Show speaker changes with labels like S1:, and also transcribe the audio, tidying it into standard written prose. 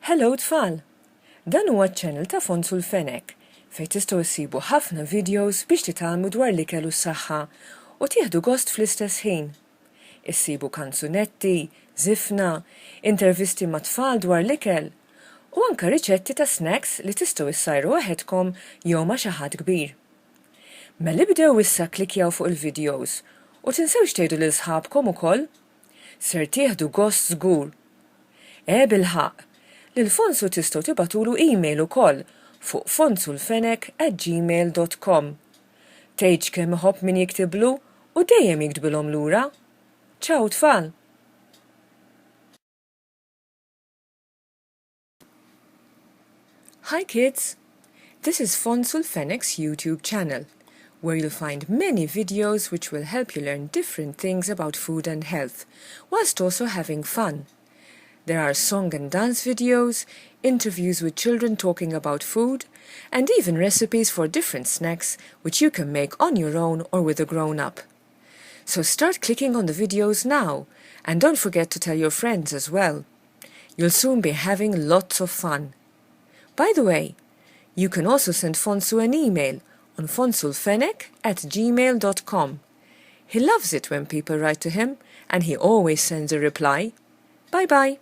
S1: Hello tfal! Dan huwa ċ-channel ta' Fonzu l-Fenek fejn tistgħu issibu ħafna videos biex titgħallmu dwar l-ikel u s-saħħa u tieħdu gost fl-istess ħin. Issibu kanzunetti, żifna, intervisti ma' tfal dwar l-ikel u anke riċetti ta' snacks li tistgħu issajru waħedkom jew ma' xi ħadd kbir. Mela ibdew issa klikjaw fuq il-videos u tinsewx tgħidu lil sħabkom ukoll. Ser tieħdu gost żgur. Bil-ħaq, lil Fonzu tistgħu tibatulu email ukoll fuq fonzulfenek@gmail.com. Tgħidx kemm iħobb min jiktiblu u dejjem jiktbilhom lura. Ciao tfal! Hi kids! This is Fonzu l-Fenek's YouTube channel, where you'll find many videos which will help you learn different things about food and health, whilst also having fun. There are song and dance videos, interviews with children talking about food, and even recipes for different snacks which you can make on your own or with a grown-up. So start clicking on the videos now, and don't forget to tell your friends as well. You'll soon be having lots of fun. By the way, you can also send Fonzu an email on fonzulfenek@gmail.com. He loves it when people write to him, and he always sends a reply. Bye-bye!